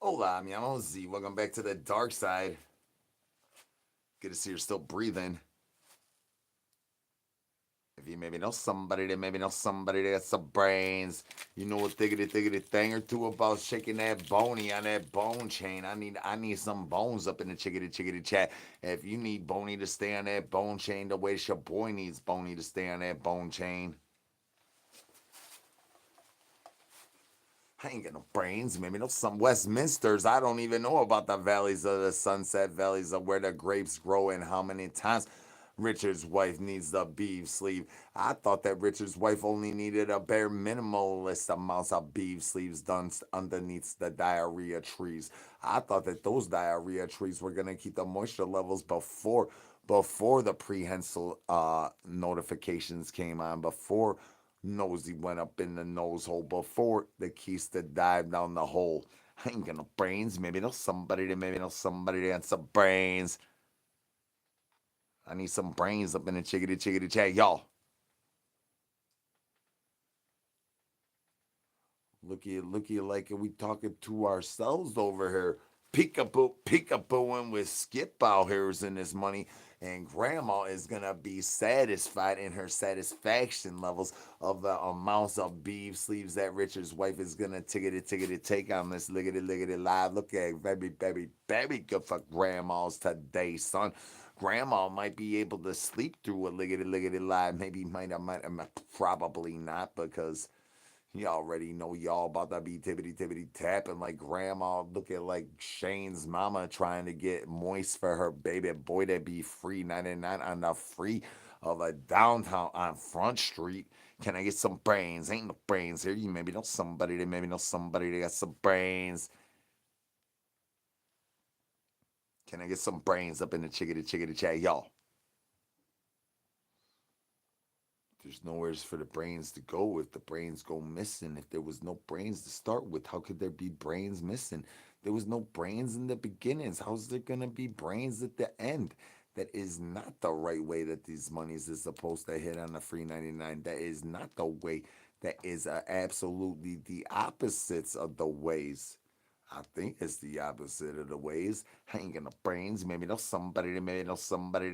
Hola, mi amo Z. Welcome back to the dark side. Good to see you're still breathing. If you maybe know somebody that maybe know somebody that got some brains, you know a thiggity thing or two about shaking that bony on that bone chain. I need some bones up in the chickity chat. If you need bony to stay on that bone chain, the way your boy needs bony to stay on that bone chain. I ain't got no brains. Maybe no some Westminsters. I don't even know about the valleys of the Sunset Valleys of where the grapes grow and how many times Richard's wife needs the beef sleeve. I thought that Richard's wife only needed a bare minimalist amounts of beef sleeves done underneath the diarrhea trees. I thought that those diarrhea trees were gonna keep the moisture levels before the prehensile notifications came on, before nosy went up in the nose hole, before the keister dived down the hole. I ain't got no brains. Maybe know somebody that has some brains. I need some brains up in the chickity chat. Y'all, looky like we talking to ourselves over here. Peekabooing with Skip out here is in this money. And grandma is gonna be satisfied in her satisfaction levels of the amounts of beef sleeves that Richard's wife is gonna tickety take on this lickety live. Look at baby good for grandmas today, son. Grandma might be able to sleep through a lickety live. Maybe might probably not, because you already know y'all about to be tippity tapping like grandma looking like Shane's mama trying to get moist for her baby boy to be free 99 on the free of a downtown on Front Street. Can I get some brains? Ain't no brains here. You maybe know somebody that got some brains. Can I get some brains up in the chickity chat, y'all? There's nowhere for the brains to go if the brains go missing. If there was no brains to start with, how could there be brains missing? There was no brains in the beginnings. How's there gonna be brains at the end? That is not the right way that these monies is supposed to hit on the free 99. That is not the way. That is absolutely the opposites of the ways. I think it's the opposite of the ways. I ain't got no brains. Maybe know somebody that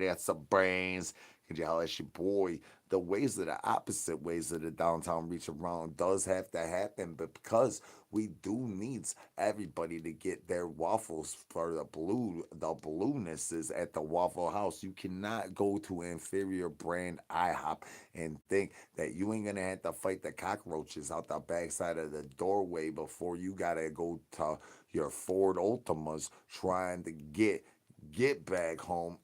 got some brains. Could you holler at your boy? The ways of the opposite ways of the downtown reach around does have to happen, but because we do needs everybody to get their waffles for the bluenesses at the Waffle House. You cannot go to inferior brand IHOP and think that you ain't gonna have to fight the cockroaches out the backside of the doorway before you gotta go to your Ford Ultimas trying to get back home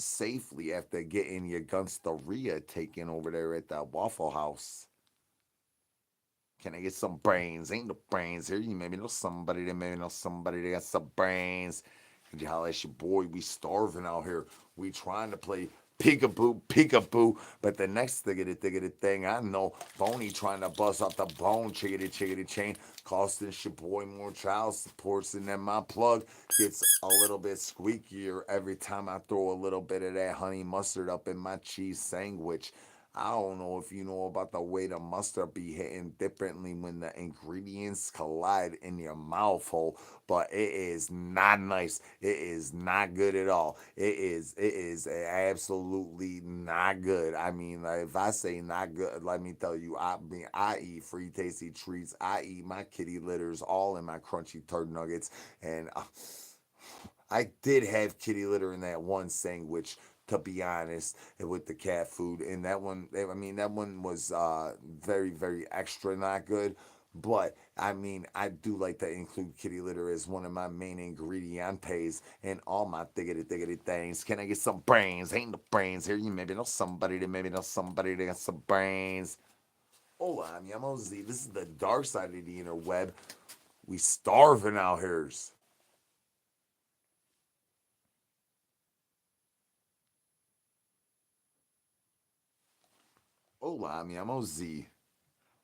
safely after getting your gunsteria taken over there at that Waffle House. Can I get some brains? Ain't no brains here. You maybe know somebody that got some brains. Could you holler at your boy? We starving out here. We trying to play peekaboo. But the next thiggity thing I know, Boney trying to bust out the bone, chickity chain, costing your boy more child supports, and then my plug gets a little bit squeakier every time I throw a little bit of that honey mustard up in my cheese sandwich. I don't know if you know about the way the mustard be hitting differently when the ingredients collide in your mouth hole, but it is not nice. It is not good at all. It is absolutely not good. I mean, like, if I say not good, let me tell you, I eat free tasty treats. I eat my kitty litters all in my crunchy turd nuggets, and I did have kitty litter in that one sandwich, to be honest, with the cat food. And that one, I mean, that one was very extra not good. But I mean, I do like to include kitty litter as one of my main ingredientes in all my thiggity things. Can I get some brains? Ain't no brains here. You maybe know somebody that got some brains. Hola, I'm Yamo Z. This is the dark side of the interweb. We starving out here. Hola, mi amo Z.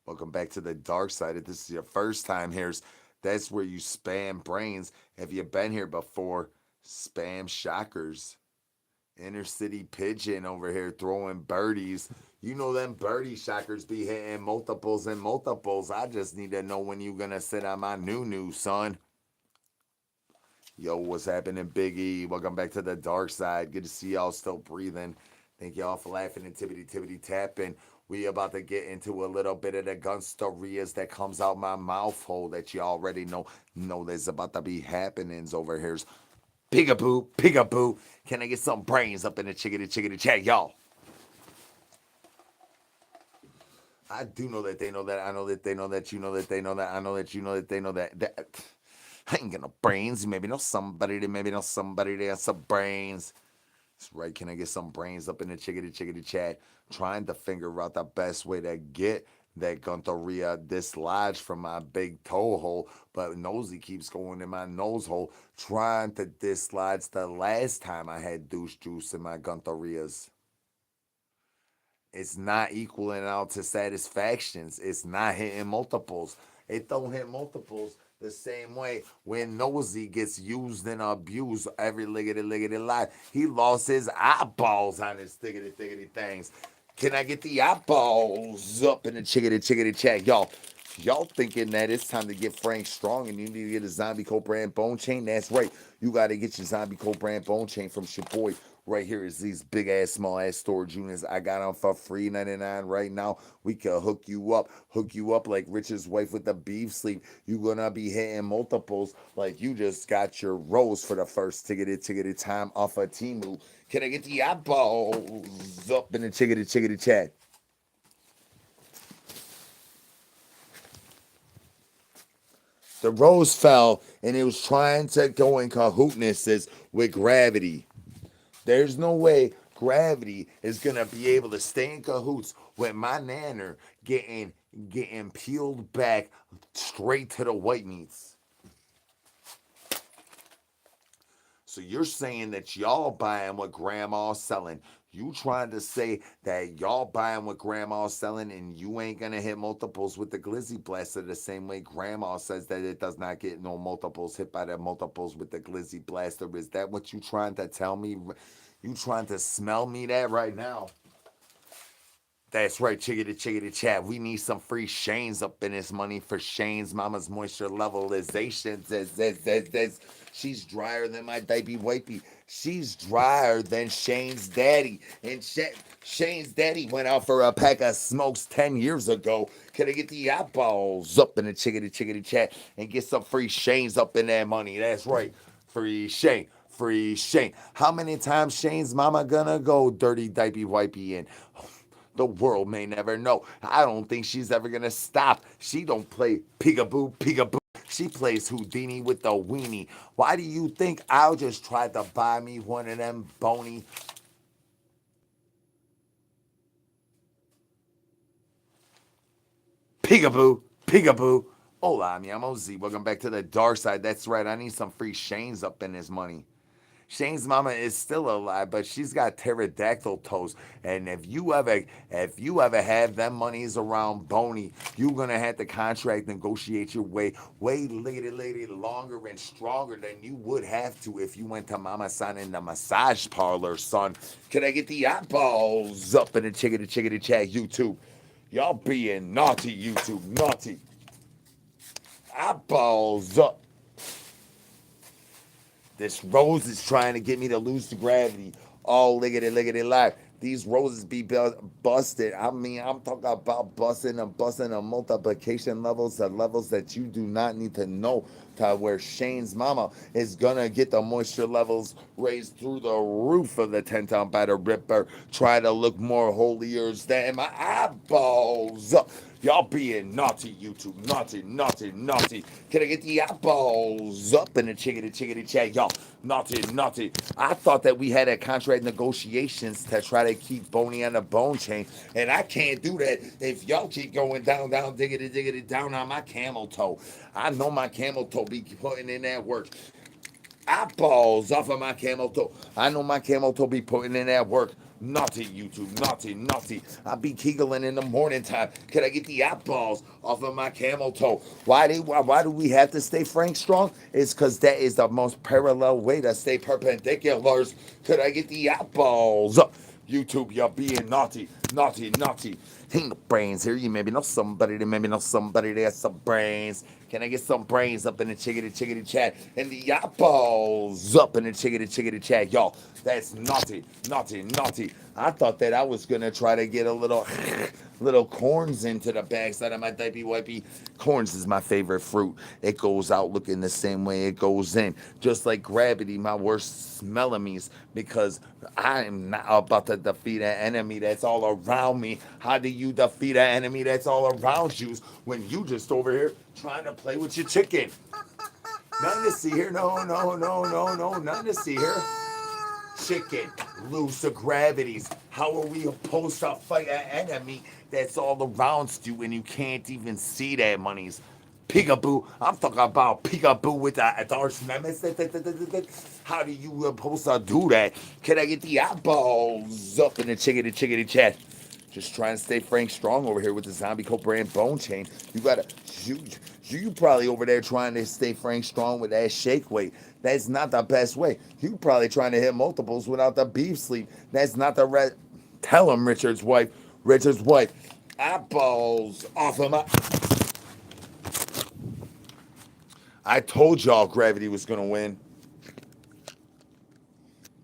Welcome back to the dark side. If this is your first time here, that's where you spam brains. Have you been here before? Spam shockers. Inner city pigeon over here throwing birdies. You know them birdie shockers be hitting multiples and multiples. I just need to know when you gonna sit on my Noo-noo, son. Yo, what's happening, Biggie? Welcome back to the dark side. Good to see y'all still breathing. Thank y'all for laughing and tippity tippity tapping. We about to get into a little bit of the gunstarias that comes out my mouth hole that you already know there's about to be happenings over here's Pigaboo, pigaboo. Can I get some brains up in the chickadee chickadee chat, y'all? I do know that they know that. I know that they know that you know that they know that. I know that you know that they know that. I ain't got no brains. Maybe know somebody that maybe know somebody that has some brains. That's right. Can I get some brains up in the chickadee chickadee chat? Trying to figure out the best way to get that Gunteria dislodged from my big toe hole, but Nosy keeps going in my nose hole, trying to dislodge the last time I had douche juice in my Gunterias. It's not equaling out to satisfactions. It's not hitting multiples. It don't hit multiples the same way when Nosy gets used and abused every liggity life. He lost his eyeballs on his thiggity things. Can I get the eyeballs up in the chickadee chat? Y'all thinking that it's time to get Frank strong and you need to get a zombie co-brand bone chain? That's right. You got to get your zombie co-brand bone chain from your boy. Right here is these big ass, small ass storage units I got on for free 99 right now. We can hook you up like Richard's wife with the beef sleep. You gonna be hitting multiples like you just got your rose for the first ticketed time off of Teimu. Can I get the eyeballs up in the chickadee chat? The rose fell and it was trying to go in cahootnesses with gravity. There's no way gravity is gonna be able to stay in cahoots with my nanner getting peeled back straight to the white meats. So you're saying that y'all buying what grandma's selling. You trying to say that y'all buying what grandma's selling and you ain't gonna hit multiples with the glizzy blaster the same way grandma says that it does not get no multiples hit by the multiples with the glizzy blaster. Is that what you trying to tell me? You trying to smell me that right now? That's right, chickadee chat. We need some free Shane's up in this money for Shane's mama's moisture levelization. She's drier than my diaper wipey. She's drier than Shane's daddy. And Shane's daddy went out for a pack of smokes 10 years ago. Can I get the eyeballs up in the chickadee chat and get some free Shane's up in that money? That's right. Free Shane. Free Shane. How many times Shane's mama gonna go dirty diaper wipey in? The world may never know. I don't think she's ever gonna stop. She don't play peekaboo, peekaboo. She plays Houdini with the weenie. Why do you think I'll just try to buy me one of them bony peekaboo, peekaboo? Hola, mi amo Z. Welcome back to the dark side. That's right. I need some free Shanes up in this money. Shane's mama is still alive, but she's got pterodactyl toes. And if you ever have them monies around Boney, you're gonna have to contract negotiate your way lady longer and stronger than you would have to if you went to Mama San in the massage parlor, son. Can I get the eyeballs up in the chickadee chat YouTube? Y'all being naughty, YouTube, naughty. Eyeballs up. This rose is trying to get me to lose the gravity. Oh, lickety life. These roses be busted. I mean, I'm talking about busting the multiplication levels to levels that you do not need to know to where Shane's mama is gonna get the moisture levels raised through the roof of the 10-town batter ripper. Try to look more holier than my eyeballs. Y'all being naughty, YouTube. Naughty. Can I get the eyeballs up in the chickadee chat? Y'all, naughty. I thought that we had a contract negotiations to try to keep Boney on the bone chain, and I can't do that if y'all keep going down, diggity, down on my camel toe. I know my camel toe be putting in that work. Eyeballs off of my camel toe. I know my camel toe be putting in that work. Naughty YouTube, naughty. I be keigling in the morning time. Can I get the eyeballs off of my camel toe? Why do we have to stay Frank strong? It's because that is the most parallel way to stay perpendiculars. Could I get the eyeballs? YouTube, you're being naughty. Ain't no brains here. You maybe know somebody that has some brains. Can I get some brains up in the chickadee chat? And the eyeballs up in the chickadee chat. Y'all, that's naughty, naughty, naughty. I thought that I was gonna try to get a little little corns into the backside of my diaper wipey. Corns is my favorite fruit. It goes out looking the same way it goes in. Just like gravity, my worst smellemies, because I am not about to defeat an enemy that's all around me. How do you defeat an enemy that's all around you when you just over here trying to play with your chicken? Nothing to see here. No, no, no, no, no. Nothing to see here. Chicken, lose the gravities. How are we supposed to fight an enemy that's all around you and you can't even see that monies? Peekaboo. I'm talking about peekaboo with the arch nemesis. How do you supposed to do that? Can I get the eyeballs up in the chickadee chat? Just trying to stay Frank Strong over here with the zombie cobra and bone chain. You gotta, you probably over there trying to stay Frank Strong with that shake weight. That's not the best way. You probably trying to hit multiples without the beef sleep. That's not the right. Tell him, Richard's wife. Richard's wife. Eyeballs off of my. I told y'all Gravity was gonna win.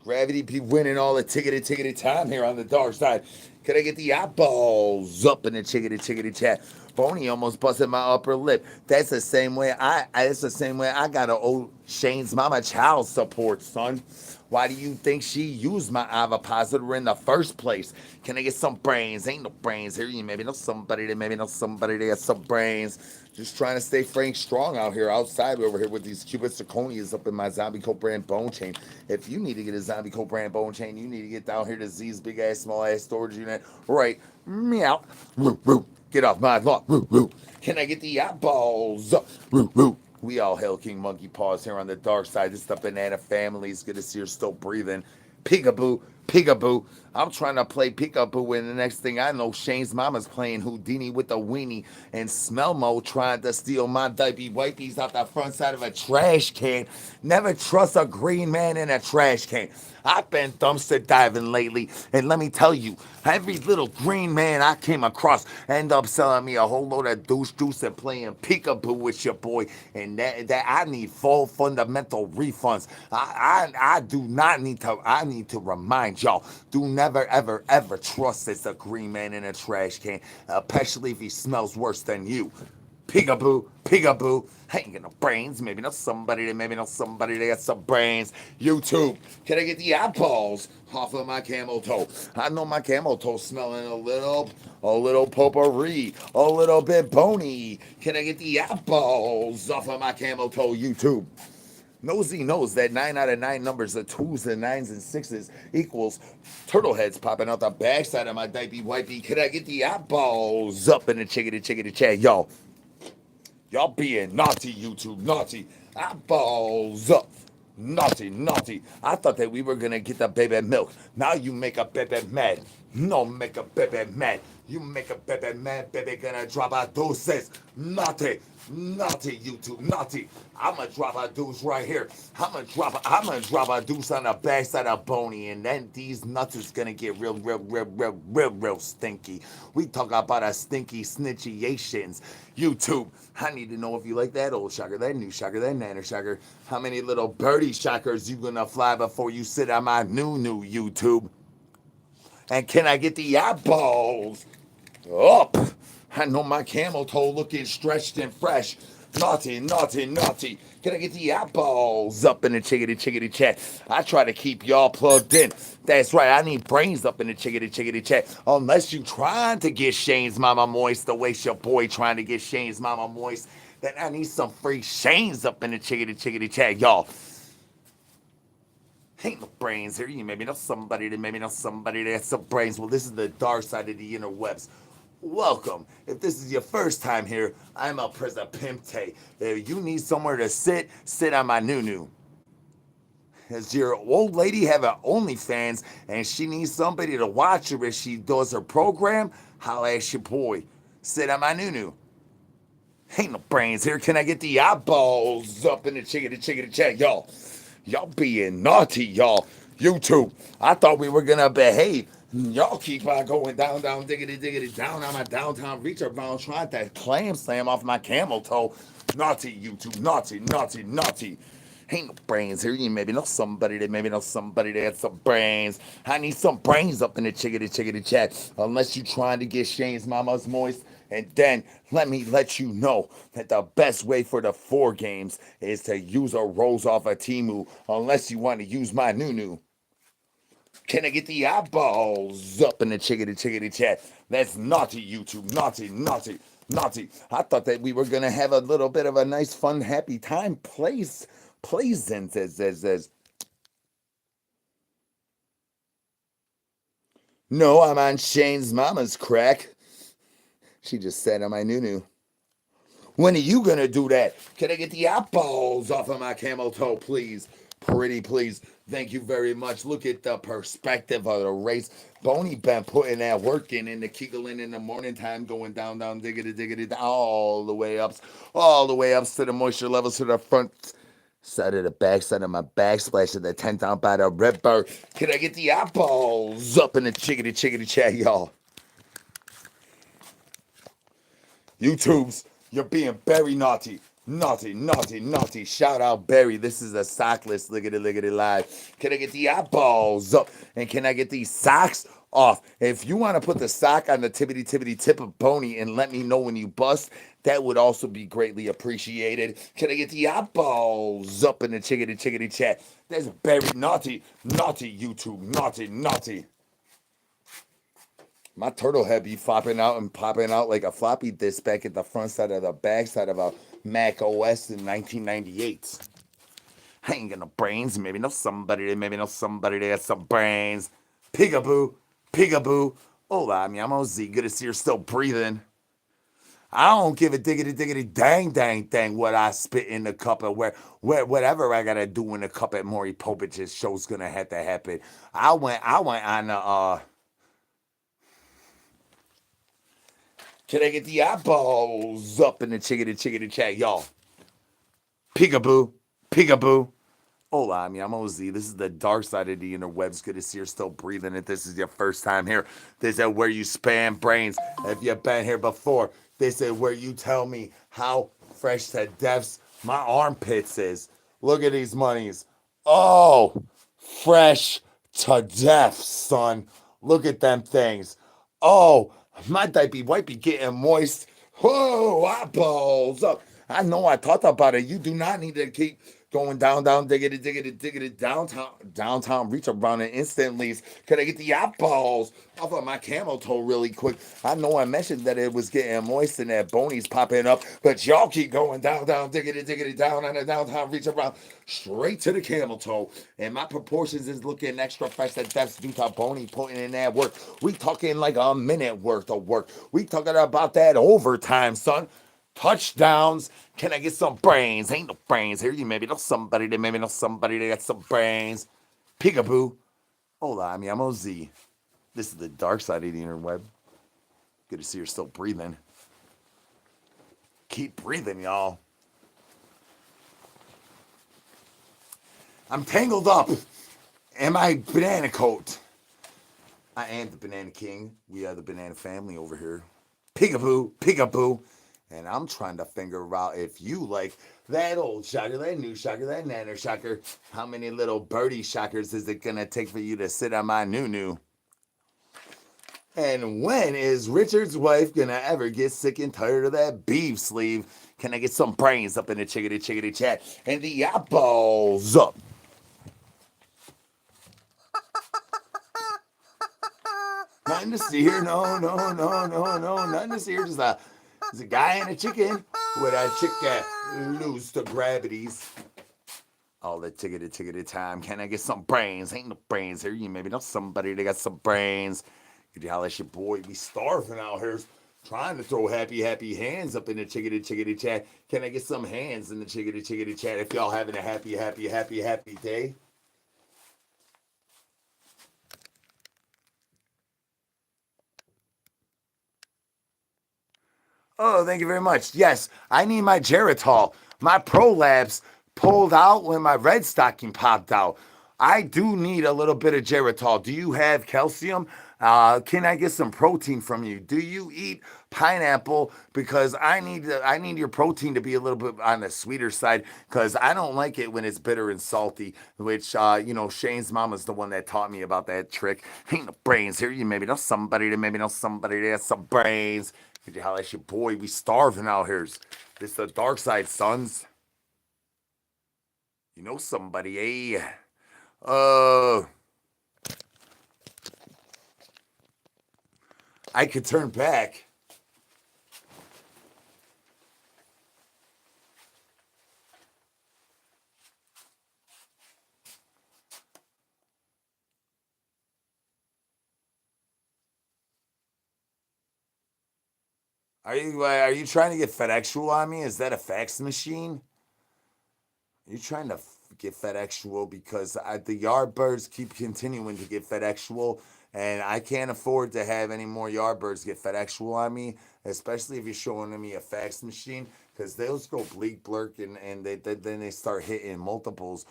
Gravity be winning all the tickety time here on the dark side. Could I get the eyeballs up in the chickadee chat? Boney almost busted my upper lip. That's the same way it's the same way I got an old Shane's mama child support, son. Why do you think she used my ovipositor in the first place? Can I get some brains? Ain't no brains here. You maybe know somebody that maybe know somebody that has some brains. Just trying to stay Frank Strong out here outside over here with these Cuban zirconias up in my zombie coat brand bone chain. If you need to get a zombie coat brand bone chain, you need to get down here to Z's big ass small ass storage unit. Right, meow, woo woo. Get off my lawn, woo woo. Can I get the eyeballs? Woo woo. We all hail King Monkey Paws here on the dark side. This is the banana family. It's good to see you're still breathing. Peekaboo, peekaboo. I'm trying to play peekaboo, and the next thing I know, Shane's mama's playing Houdini with the weenie, and Smelmo trying to steal my diaper wipies out the front side of a trash can. Never trust a green man in a trash can. I've been dumpster diving lately, and let me tell you, every little green man I came across end up selling me a whole load of douche juice and playing peekaboo with your boy, and that I need full fundamental refunds. I do not need to. I need to remind y'all: do never ever ever trust it's a green man in a trash can, especially if he smells worse than you. Peekaboo, peekaboo. Ain't got no brains. Maybe not somebody that got some brains. YouTube, can I get the eyeballs off of my camel toe? I know my camel toe smelling a little potpourri, a little bit bony. Can I get the eyeballs off of my camel toe? YouTube. Nosy knows that 9 out of 9 numbers of 2s and 9s and 6s equals turtle heads popping out the backside of my diaper wipey. Can I get the eyeballs up in the chickadee chat? Y'all being naughty, YouTube, naughty. Eyeballs up. Naughty, naughty. I thought that we were going to get the baby milk. Now you make a baby mad. No, make a baby mad. You make a baby mad, baby gonna drop a deuces. Naughty, naughty, YouTube, naughty. I'ma drop a deuce right here. I'ma drop a deuce on the backside of Boney, and then these nuts is gonna get real stinky. We talk about a stinky snitchiations. YouTube, I need to know if you like that old shocker, that new shocker, that nana shocker. How many little birdie shockers you gonna fly before you sit on my Noo-noo, YouTube? And can I get the eyeballs up? I know my camel toe looking stretched and fresh. Naughty, naughty, naughty. Can I get the eyeballs up in the chickadee chat? I try to keep y'all plugged in. That's right, I need brains up in the chickadee chat. Unless you trying to get Shane's mama moist the way your boy trying to get Shane's mama moist, then I need some free Shane's up in the chickadee chat, y'all. Ain't no brains here. You maybe know somebody that has some brains. Well, this is the dark side of the interwebs. Welcome. If this is your first time here, I'm El Presa Pimpte. If you need somewhere to sit on my Noo-noo. Does your old lady have an OnlyFans and she needs somebody to watch her as she does her program? Holla at your boy. Sit on my Noo-noo. Ain't no brains here. Can I get the eyeballs up in the chickadee chat, y'all? Y'all being naughty, y'all. YouTube, I thought we were gonna behave. Y'all keep on going down, diggity, down on my downtown reacher bound, trying to clam slam off my camel toe. Naughty YouTube, naughty, naughty, naughty. Ain't no brains here. You maybe know somebody that had some brains. I need some brains up in the chickadee chat. Unless you trying to get Shane's mama's moist. And then let you know that the best way for the 4 games is to use a rose off of Teimu. Unless you want to use my Noo-noo. Can I get the eyeballs up in the chickadee chat? That's naughty YouTube. Naughty, naughty, naughty. I thought that we were going to have a little bit of a nice, fun, happy time. Pleasant, says. No, I'm on Shane's mama's crack. She just said on my Noo-noo. When are you gonna do that? Can I get the eyeballs off of my camel toe, please? Pretty please. Thank you very much. Look at the perspective of the race. Boney been putting that work in the keigling in the morning time, going down, diggity, all the way ups to the moisture levels to the front side of the backside of my backsplash of the tent down by the river. Can I get the eyeballs up in the chickadee chat, y'all? YouTubes, you're being very naughty. Naughty, naughty, naughty. Shout out Barry. This is a Sockless lickety live. Can I get the eyeballs up? And can I get these socks off? If you want to put the sock on the tippity tip of Boney and let me know when you bust, that would also be greatly appreciated. Can I get the eyeballs up in the chickadee chat? That's very naughty, naughty YouTube. Naughty, naughty. My turtle head be flopping out and popping out like a floppy disk back at the front side of the back side of a Mac OS in 1998. I ain't got no brains. Maybe know somebody that has some brains. Peekaboo. Hola, mi amo Z. Good to see you're still breathing. I don't give a diggity dang what I spit in the cup or whatever I gotta do in the cup at Maury Popich's show's gonna have to happen. I went on the Can I get the eyeballs up in the chickadee chat, y'all? Peekaboo. Hola, mi amo Z. This is the dark side of the interwebs. Good to see you're still breathing. If this is your first time here, this is where you spam brains. If you've been here before, this is where you tell me how fresh to deaths my armpits is. Look at these monies. Oh, fresh to death, son. Look at them things. Oh, my diaper might be getting moist. Whoa, eyeballs up. I know I talked about it. You do not need to keep going down, diggity, downtown, reach around and instantly. Could I get the eyeballs off of my camel toe really quick? I know I mentioned that it was getting moist and that bonies popping up, but y'all keep going down, diggity, down on the downtown, reach around straight to the camel toe. And my proportions is looking extra fresh. That's due to bony putting in that work. We talking like a minute worth of work. We talking about that overtime, son. Touchdowns. Can I get some brains? Ain't no brains here. You maybe know somebody that got some brains. Peekaboo. Hola, mi amo Z. This is the dark side of the interweb. Good to see you're still breathing. Keep breathing, y'all. I'm tangled up in my banana coat. I am the Banana King. We are the banana family over here. Peekaboo. And I'm trying to figure out if you like that old shocker, that new shocker, that nano shocker. How many little birdie shockers is it going to take for you to sit on my Noo-noo? And when is Richard's wife going to ever get sick and tired of that beef sleeve? Can I get some brains up in the chickadee chat? And the eyeballs up. Nothing to see here. No. Nothing to see here. Just a guy and a chicken with a chicken lose to gravities. All the tickety time. Can I get some brains? Ain't no brains here. You maybe know somebody that got some brains. Could you holler at your boy? We starving out here. Trying to throw happy hands up in the chickadee chat. Can I get some hands in the chickadee chat if y'all having a happy day? Oh, thank you very much. Yes, I need my Geritol. My prolapse pulled out when my red stocking popped out. I do need a little bit of geritol. Do you have calcium? Can I get some protein from you? Do you eat pineapple? Because I need your protein to be a little bit on the sweeter side because I don't like it when it's bitter and salty. Which Shane's mama's the one that taught me about that trick. Ain't no brains here. You maybe know somebody that maybe know somebody that has some brains. Could you holler at your boy? We starving out here. This the dark side, sons. You know somebody, eh? Uh, I could turn back. Are you trying to get FedExual on me? Is that a fax machine? Are you trying to get FedExual because the Yardbirds keep continuing to get FedExual, and I can't afford to have any more Yardbirds get FedExual on me, especially if you're showing me a fax machine, because those go bleak blurk and then they start hitting multiples.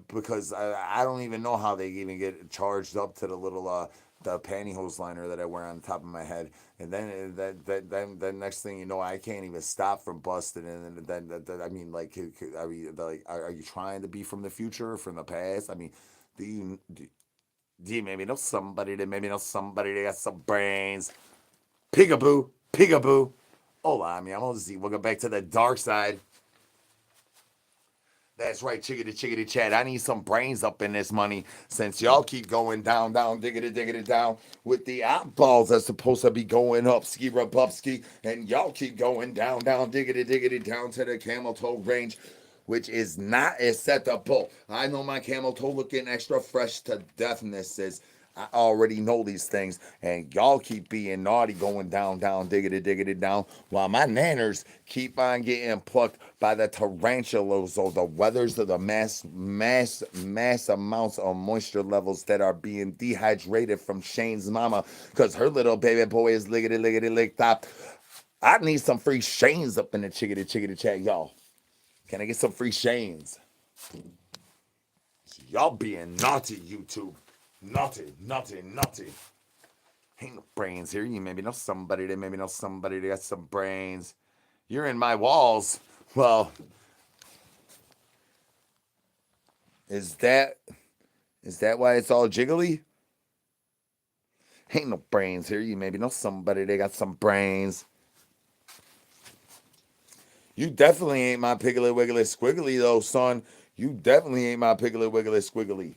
Because I don't even know how they even get charged up to the little the pantyhose liner that I wear on the top of my head, and then then next thing you know, I can't even stop from busting. And then I mean, like, are you trying to be from the future or from the past? I mean, do you maybe know somebody that maybe know somebody that got some brains? Peekaboo, peekaboo. Hola, mi amor. Welcome back to the dark side. That's right, chickadee, chickadee, chat. I need some brains up in this money since y'all keep going down, down, diggity, diggity, down with the eyeballs that's supposed to be going up, ski, rububski, and y'all keep going down, down, diggity, diggity, down to the camel toe range, which is not acceptable. I know my camel toe looking extra fresh to deathnesses. I already know these things, and y'all keep being naughty, going down, down, diggity, diggity, down, while my nanners keep on getting plucked by the tarantulas or the weathers of the mass amounts of moisture levels that are being dehydrated from Shane's mama, because her little baby boy is lickety, lickety, lick top. I need some free Shanes up in the chickity, chickity chat, y'all. Can I get some free Shanes? Y'all being naughty, YouTube. Naughty, naughty, naughty. Ain't no brains here. You maybe know somebody that maybe know somebody that got some brains. You're in my walls. Well, is that why it's all jiggly? Ain't no brains here. You maybe know somebody that got some brains. You definitely ain't my piggly wiggly squiggly though, son. You definitely ain't my piggly wiggly squiggly.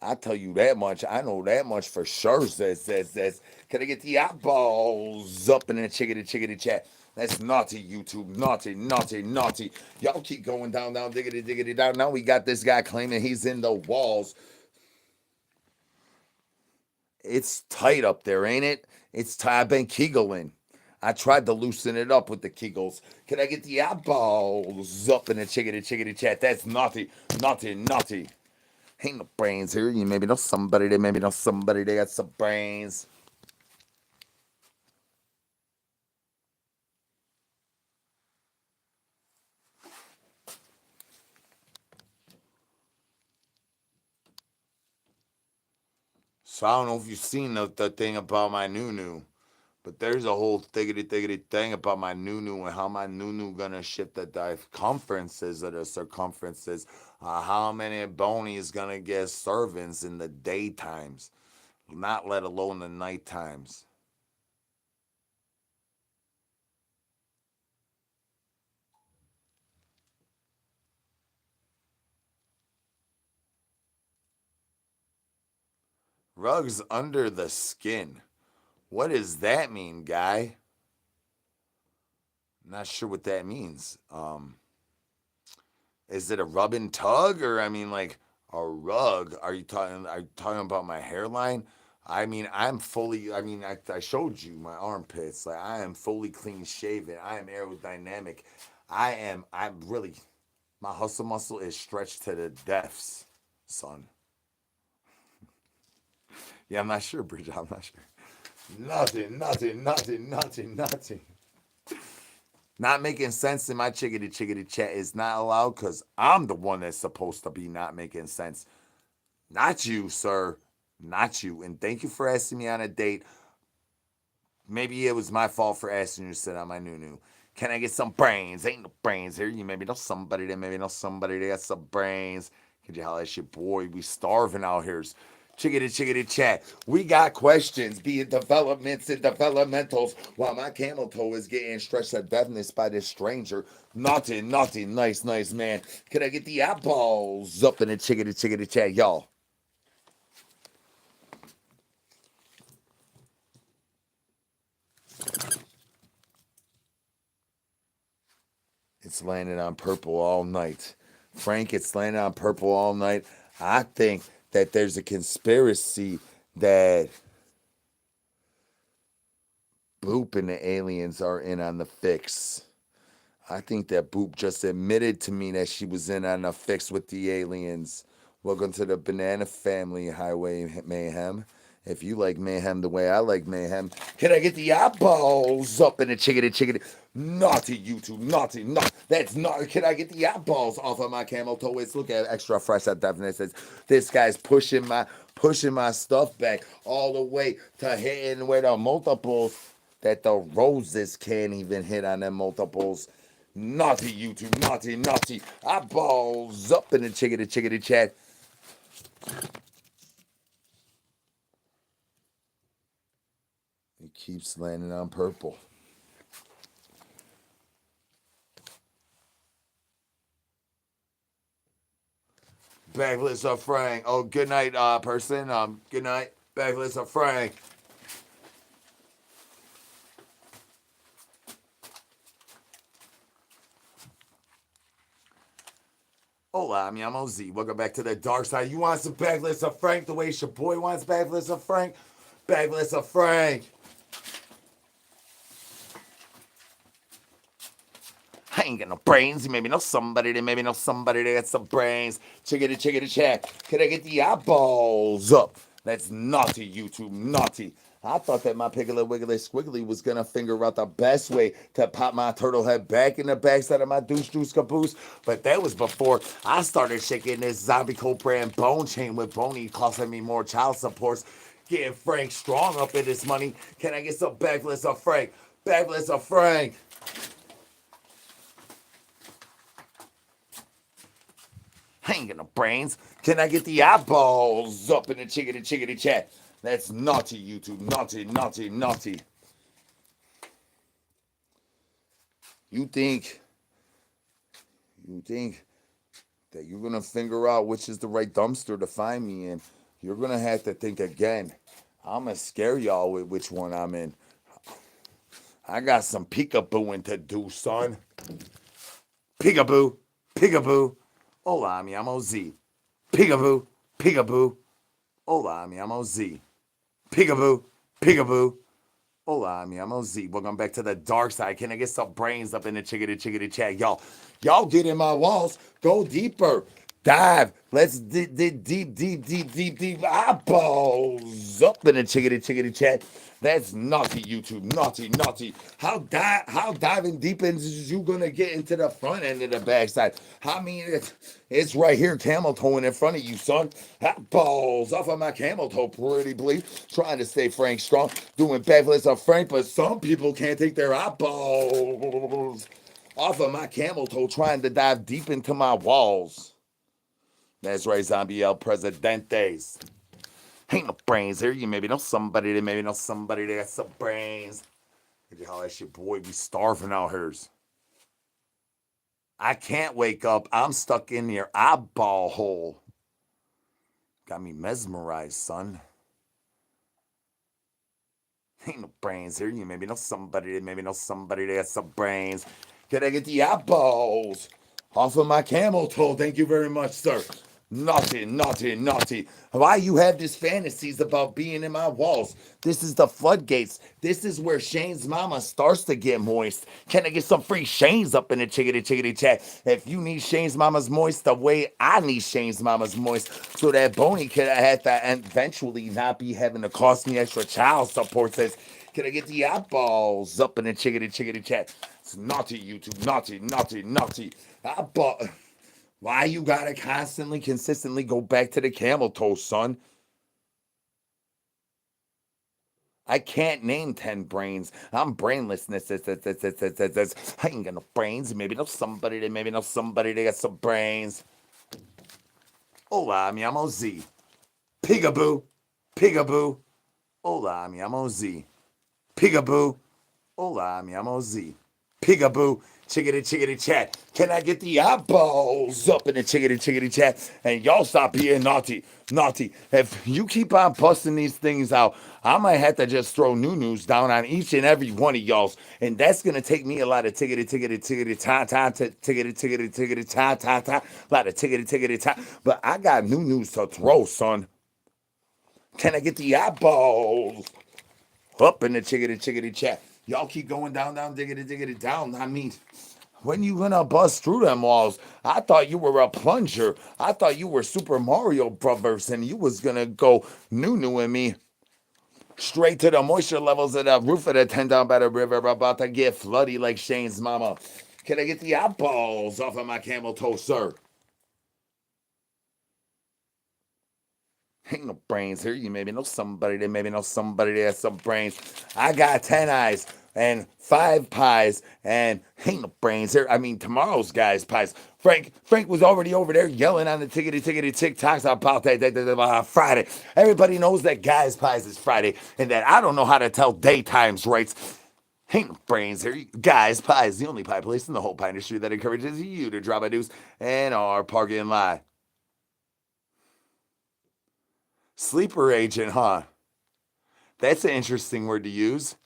I tell you that much. I know that much for sure. Says. Can I get the eyeballs up in the chickadee chickadee chat? That's naughty, YouTube. Naughty, naughty, naughty. Y'all keep going down, down, diggity, diggity, down. Now we got this guy claiming he's in the walls. It's tight up there, ain't it? It's tight. I've been keigling. I tried to loosen it up with the keegles. Can I get the eyeballs up in the chickadee chickadee chat? That's naughty, naughty, naughty. Ain't no brains here. You maybe know somebody that maybe know somebody that got some brains. So I don't know if you've seen the thing about my Noo-noo, but there's a whole thiggity thing about my Noo-noo and how my Noo-noo gonna shift the circumferences of the circumferences. How many bonies gonna get servings in the daytimes, not let alone the night times. Rugs under the skin. What does that mean, guy? Not sure what that means. Is it a rub and tug, or I mean, like a rug? Are you talking about my hairline? I mean, I'm fully. I mean, I showed you my armpits. Like I am fully clean shaven. I am aerodynamic. I'm really. My hustle muscle is stretched to the depths, son. Yeah, I'm not sure, Bridget. I'm not sure. Nothing, nothing, nothing, nothing, nothing. Not making sense in my chickadee chickadee chat is not allowed because I'm the one that's supposed to be not making sense. Not you, sir. Not you. And thank you for asking me on a date. Maybe it was my fault for asking you to sit on my Noo-noo. Can I get some brains? Ain't no brains here. You maybe know somebody that maybe know somebody that got some brains. Could you holler at your boy? We starving out here. Chickadee chat. We got questions, be it developments and developmentals, while my camel toe is getting stretched to deafness by this stranger. Naughty, naughty, nice man. Can I get the eyeballs up in the chickadee chat, y'all? It's landing on purple all night. Frank, it's landing on purple all night. I think that there's a conspiracy that Boop and the aliens are in on the fix. I think that Boop just admitted to me that she was in on the fix with the aliens. Welcome to the Banana Family Highway Mayhem. If you like mayhem the way I like mayhem, can I get the eyeballs up in the chickadee? Naughty YouTube, naughty, naughty. That's not. Can I get the eyeballs off of my camel toe? It's look at extra fresh. That definitely says this guy's pushing my stuff back all the way to hitting where the multiples that the roses can't even hit on them multiples. Naughty YouTube, naughty, naughty. Eyeballs up in the chickadee chat. It keeps landing on purple. Bagless of Frank. Oh, good night, person. Good night. Bagless of Frank. Hola, mi amo Z. Welcome back to the dark side. You want some bagless of Frank the way your boy wants bagless of Frank? Bagless of Frank. I ain't got no brains. You maybe know somebody that maybe know somebody that got some brains. Chickadee chat. Can I get the eyeballs up? That's naughty, YouTube. Naughty. I thought that my Piggly Wiggly Squiggly was gonna figure out the best way to pop my turtle head back in the backside of my douche caboose, but that was before I started shaking this zombie cold brand bone chain with Boney costing me more child supports. Getting Frank strong up in this money. Can I get some backless of Frank? Backless of Frank. I ain't got no brains. Can I get the eyeballs up in the chickadee chat? That's naughty, YouTube. Naughty, naughty, naughty. You think that you're gonna figure out which is the right dumpster to find me in? You're gonna have to think again. I'm gonna scare y'all with which one I'm in. I got some peekabooing to do, son. Peekaboo, peekaboo. Hola, mi amo Z. Peekaboo, peekaboo. Hola, mi amo Z. Peekaboo, peekaboo. Hola, mi amo Z. Welcome back to the dark side. Can I get some brains up in the chickadee chat? Y'all get in my walls. Go deeper. Dive. Let's dig deep. Eyeballs up in the chickadee chat. That's naughty, YouTube. Naughty, naughty. How diving deep is you gonna get into the front end of the backside? I mean, it's right here, camel toeing in front of you, son. Balls off of my camel toe, pretty bleak. Trying to stay Frank strong, doing backflips of Frank, but some people can't take their eyeballs off of my camel toe, trying to dive deep into my walls. That's right, Zombie El Presidentes. Ain't no brains here. You maybe know somebody that maybe know somebody that got some brains. If you holler at your boy, we starving out here. I can't wake up. I'm stuck in your eyeball hole. Got me mesmerized, son. Ain't no brains here. You maybe know somebody that maybe know somebody that got some brains. Can I get the eyeballs off of my camel toe? Thank you very much, sir. Naughty, naughty, naughty. Why you have these fantasies about being in my walls? This is the floodgates. This is where Shane's mama starts to get moist. Can I get some free Shane's up in the chickadee chat? If you need Shane's mama's moist the way I need Shane's mama's moist, so that Boney could have to eventually not be having to cost me extra child support, says, can I get the eyeballs up in the chickadee chat? It's naughty, YouTube. Naughty, naughty, naughty. Eyeball. Why you gotta constantly, consistently go back to the camel toe, son? I can't name 10 brains. I'm brainlessness. I ain't got no brains. Maybe know somebody that got some brains. Hola, mi amo Z. Pigaboo. Pigaboo. Hola, mi amo Z. Pigaboo. Hola, mi amo Z. Pigaboo. Chickadee chickadee chat. Can I get the eyeballs up in the chickadee chat? And y'all stop being naughty. Naughty. If you keep on busting these things out, I might have to just throw Noo-noos down on each and every one of y'all's. And that's gonna take me a lot of tickety tickety ta. A lot of tickety ta. But I got Noo-noos to throw, son. Can I get the eyeballs up in the chickadee chat? Y'all keep going down, diggity down. I mean, when you gonna bust through them walls? I thought you were a plunger. I thought you were Super Mario Brothers, and you was gonna go Noo-noo and me straight to the moisture levels of the roof of the 10 down by the river, about to get floody like Shane's mama. Can I get the eyeballs off of my camel toe, sir? Ain't no brains here. You maybe know somebody that has some brains. I got 10 eyes and 5 pies and ain't no brains here. I mean, tomorrow's guy's pies. Frank was already over there yelling on the tickety TikToks about that Friday. Everybody knows that guy's pies is Friday and that I don't know how to tell daytimes rights. Ain't no brains here. Guys Pies, the only pie place in the whole pie industry that encourages you to drop a deuce and our parking lot. Sleeper agent, huh? That's an interesting word to use.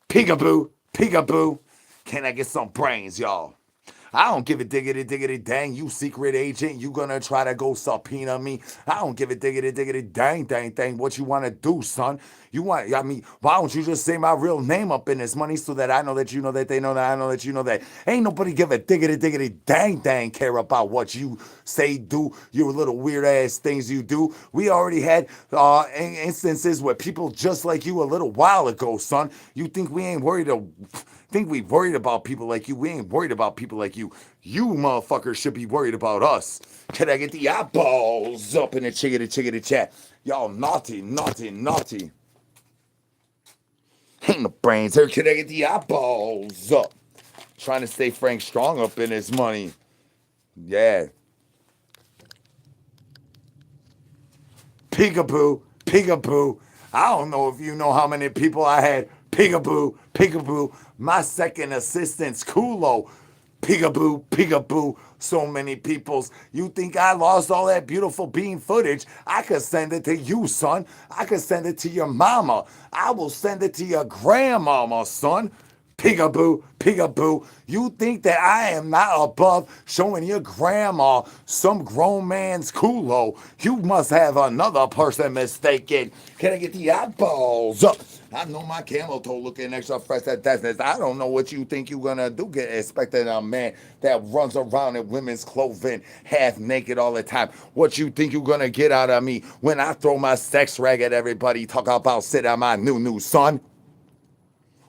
Peekaboo, peekaboo. Can I get some brains, y'all? I don't give a diggity dang, you secret agent. You gonna try to go subpoena me? I don't give a diggity dang. What you wanna do, son? I mean, why don't you just say my real name up in this money so that I know that you know that they know that I know that you know that. Ain't nobody give a diggity dang care about what you say, do, your little weird ass things you do. We already had instances where people just like you a little while ago, son. You think we ain't worried think we worried about people like you. We ain't worried about people like you. You motherfuckers should be worried about us. Can I get the eyeballs up in the chickadee chat? Y'all naughty. Ain't no brains here. Can I get the eyeballs up? Trying to stay Frank Strong up in his money. Yeah. Peekaboo. I don't know if you know how many people I had. Peekaboo. My second assistant's Kulo. Peekaboo. So many peoples. You think I lost all that beautiful bean footage? I could send it to you, son. I could send it to your mama. I will send it to your grandmama, son. Peekaboo. You think that I am not above showing your grandma some grown man's culo? You must have another person mistaken. Can I get the eyeballs up? I know my camel toe looking extra fresh at that. I don't know what you think you're gonna do. Get expecting a man that runs around in women's clothing, half naked all the time. What you think you're gonna get out of me when I throw my sex rag at everybody? Talk about sit on my new son.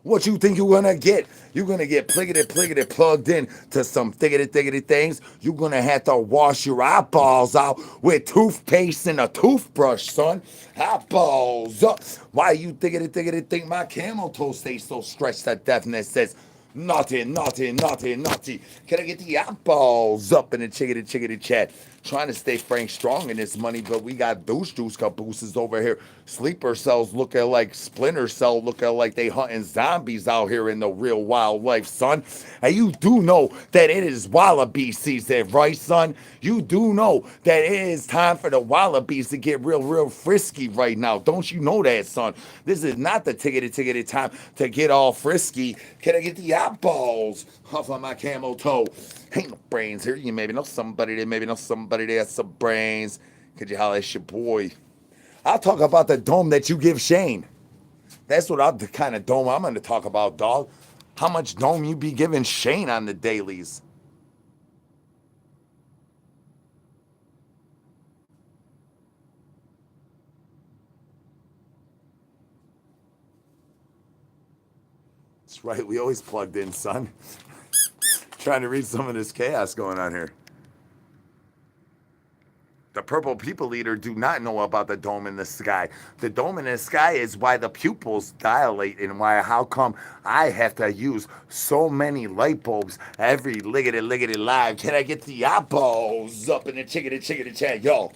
What you think you're gonna get? You're gonna get pliggity plugged in to some thiggity things. You're gonna have to wash your eyeballs out with toothpaste and a toothbrush, son. Eyeballs up. Why you thiggity think my camel toe stays so stretched that deafness says naughty. Can I get the eyeballs up in the chickadee chat? Trying to stay Frank Strong in this money, but we got douche cabooses over here. Sleeper cells looking like Splinter Cell, looking like they hunting zombies out here in the real wildlife, son. And you do know that it is wallaby season, right, son? You do know that it is time for the wallabies to get real frisky right now. Don't you know that, son? This is not the tickety time to get all frisky. Can I get the eyeballs off of my camel toe? Ain't no brains here. You maybe know somebody that has some brains. Could you holler at your boy? I'll talk about the dome that you give Shane. That's the kind of dome I'm going to talk about, dog. How much dome you be giving Shane on the dailies? That's right. We always plugged in, son. Trying to read some of this chaos going on here. purple people eater do not know about the dome in the sky. The dome in the sky is why the pupils dilate and why how come I have to use so many light bulbs every liggity live. Can I get the eyeballs up in the chickity chat, yo?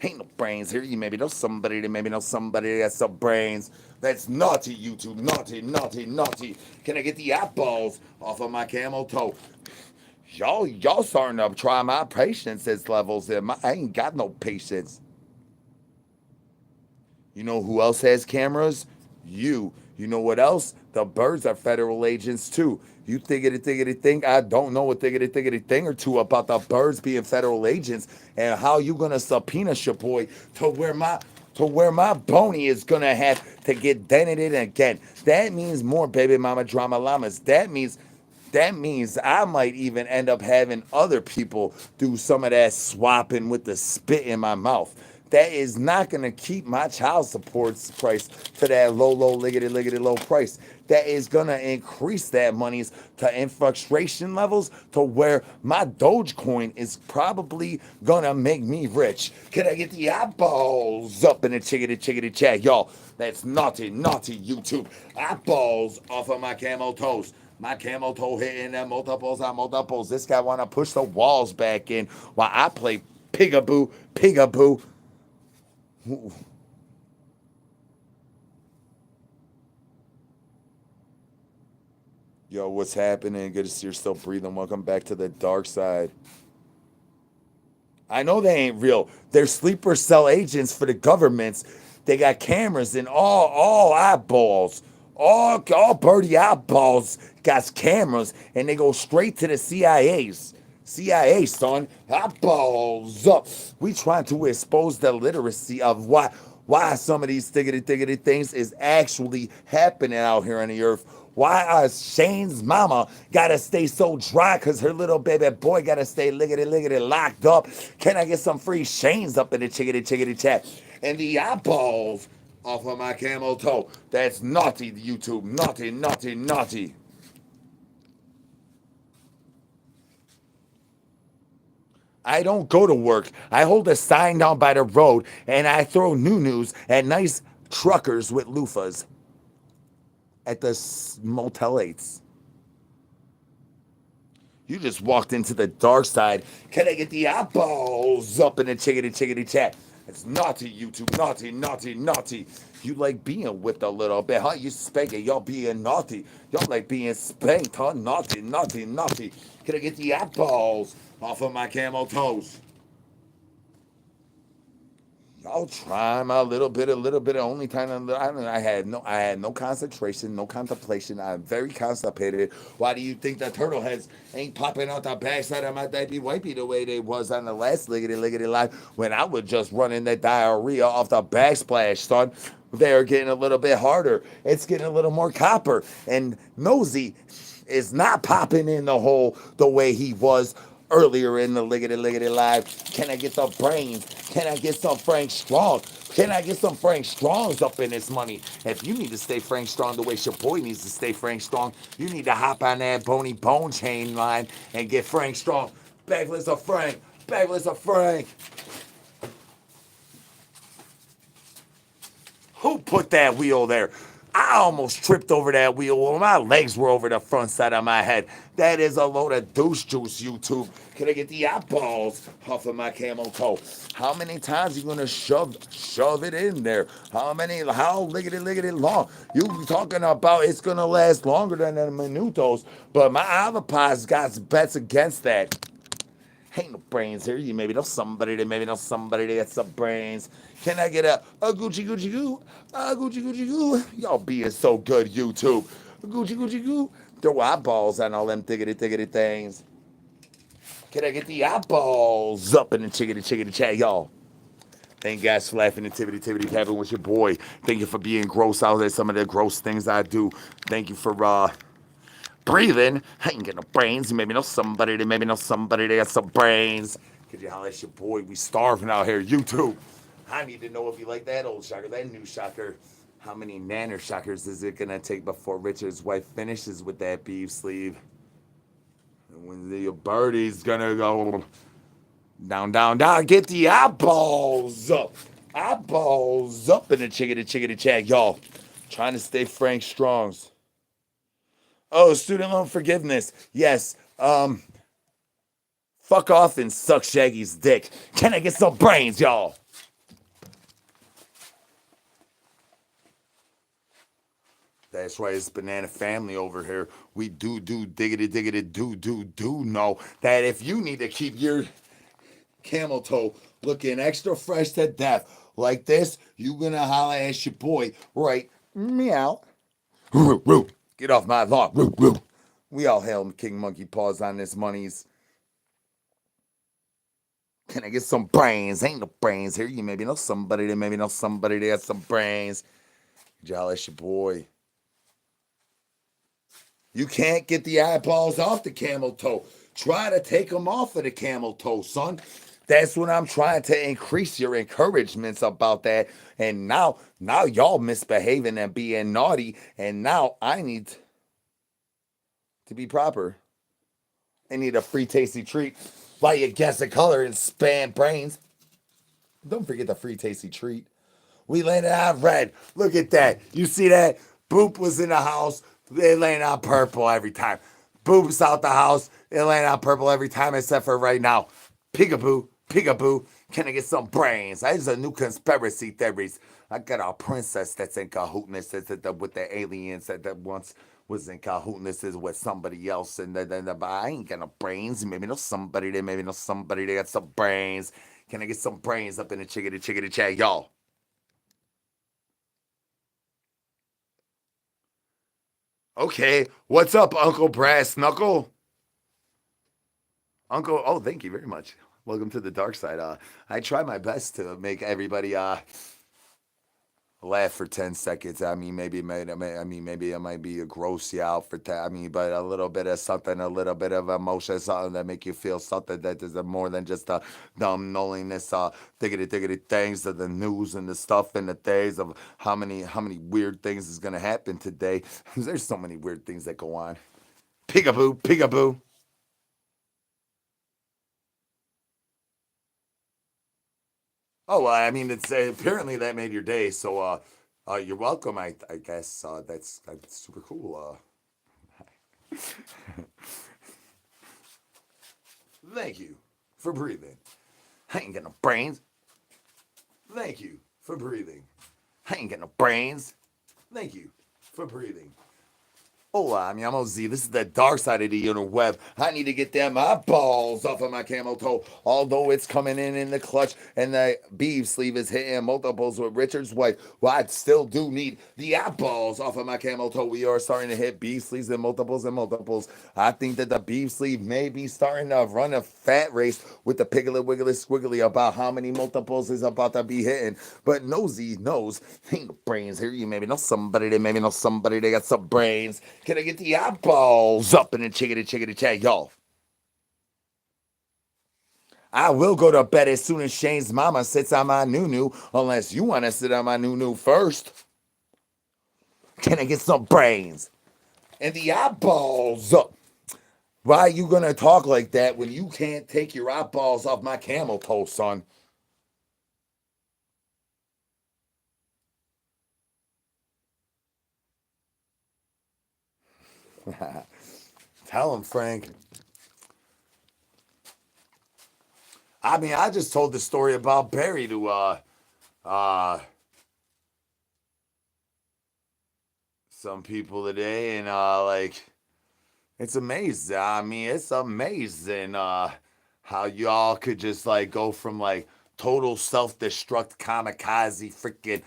Ain't no brains here. You maybe know somebody that maybe know somebody that's some brains. That's naughty, YouTube. Naughty. Can I get the eyeballs off of my camel toe? Y'all starting to try my patience levels. I ain't got no patience. You know who else has cameras? You. You know what else? The birds are federal agents too. You thiggity think I don't know a thiggity thing or two about the birds being federal agents and how you gonna subpoena your boy to where my bony is gonna have to get dented in again. That means more baby mama drama llamas. That means I might even end up having other people do some of that swapping with the spit in my mouth. That is not going to keep my child support price to that low, liggity low price. That is going to increase that monies to inflation levels to where my Dogecoin is probably going to make me rich. Can I get the eyeballs up in the chickity chat? Y'all, that's naughty YouTube. Eyeballs off of my camel toes. My camel toe hitting them multiples on multiples. This guy want to push the walls back in while I play peekaboo. Yo, what's happening? Good to see you're still breathing. Welcome back to the dark side. I know they ain't real. They're sleeper cell agents for the governments. They got cameras in all eyeballs. All birdie eyeballs got cameras, and they go straight to the CIA's. CIA, son, eyeballs up. We trying to expose the literacy of why some of these thiggity things is actually happening out here on the earth. Why Shane's mama gotta stay so dry because her little baby boy gotta stay liggity locked up. Can I get some free Shane's up in the chickity chat? And the eyeballs off of my camel toe. That's naughty, YouTube. Naughty. I don't go to work. I hold a sign down by the road and I throw Noo-noos at nice truckers with loofahs at the Motel 8s. You just walked into the dark side. Can I get the eyeballs up in the chickity chat? It's naughty, YouTube. Naughty. You like being whipped a little bit, huh? You spanking. Y'all being naughty. Y'all like being spanked, huh? Naughty. Can I get the eyeballs off of my camel toes? I'll try my little bit. Only time I had no concentration, no contemplation. I'm very constipated. Why do you think the turtle heads ain't popping out the backside of my diaper wipey the way they was on the last liggity live when I was just running that diarrhea off the backsplash, son? They're getting a little bit harder. It's getting a little more copper. And Nosy is not popping in the hole the way he was earlier in the liggity live. Can I get the brains? Can I get some Frank Strong? Can I get some Frank Strongs up in this money? If you need to stay Frank Strong the way your boy needs to stay Frank Strong, you need to hop on that bony bone chain line and get Frank Strong. Bagless of Frank. Who put that wheel there? I almost tripped over that wheel while my legs were over the front side of my head. That is a load of douche juice, YouTube. Can I get the eyeballs off of my camel toe? How many times you gonna shove it in there? How liggity long? You talking about it's gonna last longer than the minutos, but my avopods got bets against that. Ain't no brains here. You maybe know somebody that got some brains. Can I get a Gucci goo? A Gucci goo? Y'all being so good, YouTube. Gucci goo. Throw eyeballs on all them thiggity things. Can I get the eyeballs up in the chickity chat, y'all? Thank you guys for laughing and tibbity tapping with your boy. Thank you for being gross out there. Some of the gross things I do. Thank you for breathing. I ain't got no brains. You maybe know somebody that got some brains. Could you holler at your boy? We starving out here. YouTube. I need to know if you like that old shocker, that new shocker. How many nanner shockers is it gonna take before Richard's wife finishes with that beef sleeve? And when the birdie's gonna go Down, down, down. Get the eyeballs up. Eyeballs up in the chickadee chat, y'all. Trying to stay Frank Strongs. Oh, student loan forgiveness. Yes. Fuck off and suck Shaggy's dick. Can I get some brains, y'all? That's right, it's Banana Family over here. We do diggity do know that if you need to keep your camel toe looking extra fresh to death like this, you gonna holla at your boy, right? Meow. Roo, roo. Get off my lawn. Roo, roo. We all hail King Monkey Paws on this monies. Can I get some brains? Ain't no brains here. You maybe know somebody that maybe know somebody that has some brains. Y'all, your boy. You can't get the eyeballs off the camel toe. Try to take them off of the camel toe, son. That's what I'm trying to increase your encouragements about that. And now y'all misbehaving and being naughty. And now I need to be proper. I need a free tasty treat. While you guess the color and span brains. Don't forget the free tasty treat. We landed on red. Look at that. You see that? Boop was in the house. They landed on purple every time. Boop's out the house. They landed on purple every time except for right now. Peekaboo, peekaboo. Can I get some brains? There's a new conspiracy theories. I got a princess that's in cahoots with the aliens that once was in cahoots with somebody else, and then I ain't got no brains. Maybe know somebody there. Maybe know somebody that got some brains. Can I get some brains up in the chickadee chat, y'all? Okay, what's up, Uncle Brass Knuckle? Uncle, oh, thank you very much. Welcome to the dark side. I try my best to make everybody laugh for 10 seconds. I mean, maybe I might be a gross you out for 10. I mean, but a little bit of something, a little bit of emotion, something that make you feel something that is more than just a dumb knowingness. Diggity things of the news and the stuff and the days of how many weird things is gonna happen today. There's so many weird things that go on. Peekaboo, peekaboo. Oh, well, I mean, it's apparently that made your day. So, you're welcome. I guess that's super cool. Thank you for breathing. I ain't got no brains. Thank you for breathing. I ain't got no brains. Thank you for breathing. Hola, mi amo Z. This is the dark side of the interweb. I need to get them eyeballs off of my camel toe. Although it's coming in the clutch and the beef sleeve is hitting multiples with Richard's wife. Well, I still do need the eyeballs off of my camel toe. We are starting to hit beef sleeves and multiples and multiples. I think that the beef sleeve may be starting to run a fat race with the piggly wiggly squiggly about how many multiples is about to be hitting. But Nosy knows. Ain't no brains here. You maybe know somebody. They maybe know somebody. They got some brains. Can I get the eyeballs up in the chickadee chat, y'all? I will go to bed as soon as Shane's mama sits on my Noo-noo, unless you want to sit on my Noo-noo first. Can I get some brains? And the eyeballs up. Why are you gonna talk like that when you can't take your eyeballs off my camel toe, son? Tell him, Frank. I mean, I just told the story about Barry to uh some people today, and like it's amazing. I mean, it's amazing how y'all could just like go from like total self-destruct kamikaze freaking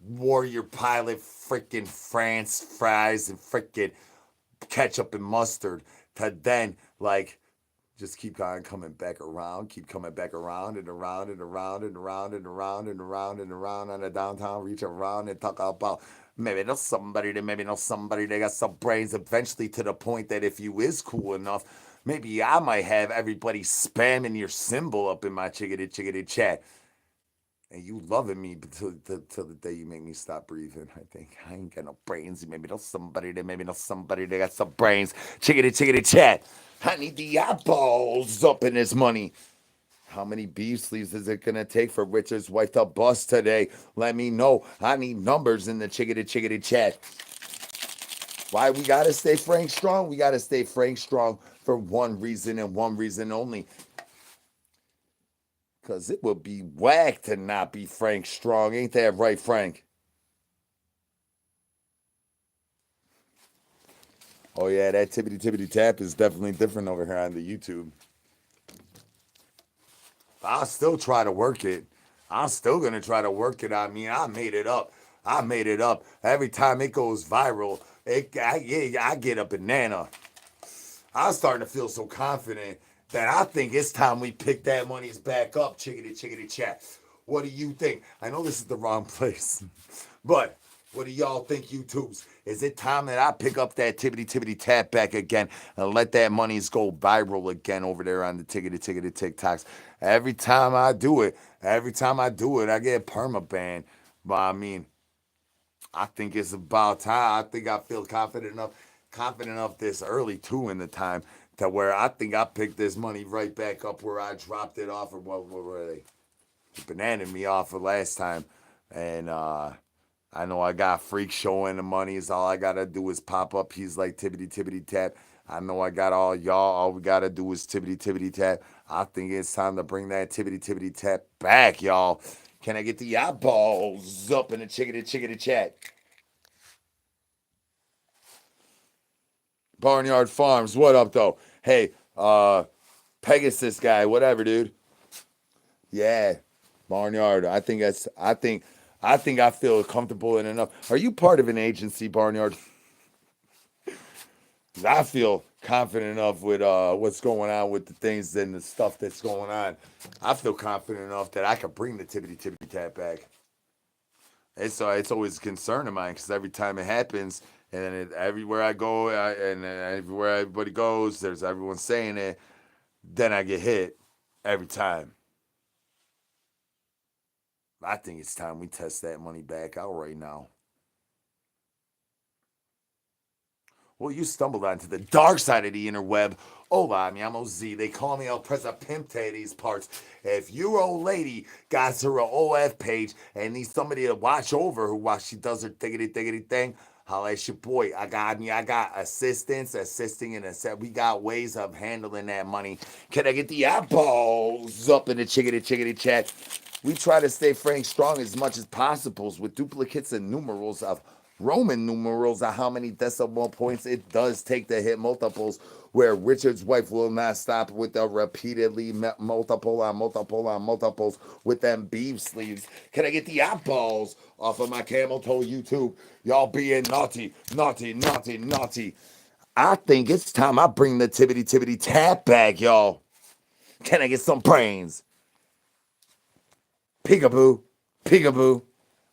warrior pilot freaking France fries and freaking ketchup and mustard to then like just keep on coming back around, keep coming back around and around and around and around and around and around and around on the downtown, reach around and talk about maybe know somebody that maybe know somebody that got some brains eventually to the point that if you is cool enough, maybe I might have everybody spamming your symbol up in my chickadee chat. And you loving me till the day you make me stop breathing. I think I ain't got no brains. Maybe know somebody that maybe know somebody that got some brains. Chickadee chat. I need the eyeballs up in this money. How many beef sleeves is it gonna take for Richard's wife to bust today? Let me know. I need numbers in the chickadee chat. Why we gotta stay Frank strong? We gotta stay Frank strong for one reason and one reason only. Cause it would be whack to not be Frank strong. Ain't that right, Frank? Oh yeah, that tippity tap is definitely different over here on the YouTube. I'll still try to work it. I'm still gonna try to work it. I mean, I made it up. I made it up. Every time it goes viral, I get a banana. I'm starting to feel so confident that I think it's time we pick that monies back up, chickadee chat. What do you think? I know this is the wrong place, but what do y'all think, YouTubes? Is it time that I pick up that tippity tap back again and let that monies go viral again over there on the tickety TikToks? Every time I do it, I get permaban. But I mean, I think it's about time. I think I feel confident enough this early too in the time to where I think I picked this money right back up where I dropped it off, or what were they? Banana me off of last time, and I know I got freak showing the money. Is all I gotta do is pop up. He's like tippity tap. I know I got all y'all. All we gotta do is tippity tap. I think it's time to bring that tippity tap back, y'all. Can I get the eyeballs up in the chickadee chat? Barnyard Farms, what up though? Hey, Pegasus guy, whatever, dude. Yeah, Barnyard. I think I feel comfortable in enough. Are you part of an agency, Barnyard? 'Cause I feel confident enough with what's going on with the things and the stuff that's going on. I feel confident enough that I could bring the tippity tap back. It's always a concern of mine because every time it happens, and everywhere I go, and everywhere everybody goes, there's everyone saying it. Then I get hit every time. I think it's time we test that money back out right now. Well, you stumbled onto the dark side of the interweb. Hola, mi amo Z. They call me El Presa Pimte these parts. If your old lady got her a OF page and needs somebody to watch over her while she does her thiggity thing, holla at your boy. I got assistants, assisting, and we got ways of handling that money. Can I get the eyeballs up in the chickadee chat? We try to stay Frank strong as much as possible with duplicates and numerals of Roman numerals of how many decimal points it does take to hit multiples, where Richard's wife will not stop with the repeatedly multiples with them beef sleeves. Can I get the eyeballs off of my camel toe YouTube? Y'all being naughty. I think it's time I bring the tippity tap back, y'all. Can I get some brains? Peekaboo.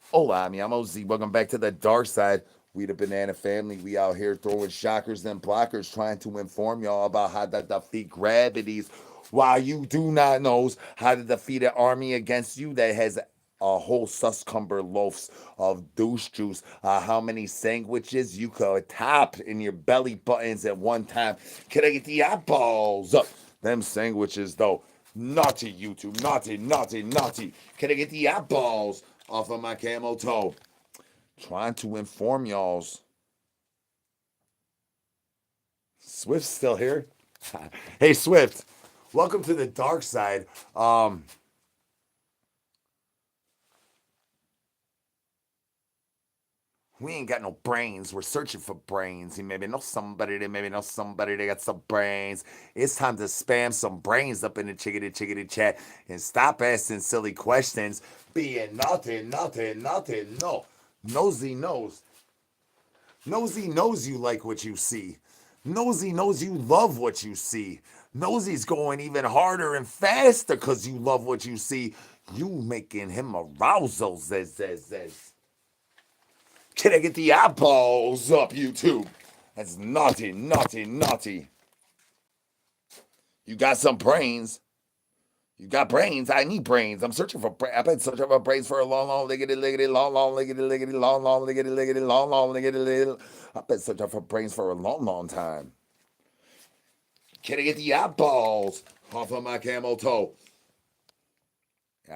Hola, mi amo Z. Welcome back to the dark side. We the banana family. We out here throwing shockers and blockers, trying to inform y'all about how to defeat gravities. While you do not know how to defeat an army against you that has a whole suscumber loaves of douche juice. How many sandwiches you could top in your belly buttons at one time. Can I get the eyeballs up? Them sandwiches though. Naughty YouTube. Naughty. Can I get the eyeballs off of my camel toe? Trying to inform y'alls. Swift's still here. Hey Swift, welcome to the dark side. We ain't got no brains. We're searching for brains. You maybe know somebody that got some brains. It's time to spam some brains up in the chickadee chat and stop asking silly questions. Being nothing. No. Nosy knows. Nosy knows you like what you see. Nosy knows you love what you see. Nosy's going even harder and faster because you love what you see. You making him arousal, says. Can I get the eyeballs up, YouTube? That's naughty. You got some brains. You got brains. I need brains. I'm searching for brains. I've been searching for brains for a long, liggity, long, liggity, long, liggity, long, liggity. I've been searching for brains for a long time. Can I get the eyeballs off of my camel toe?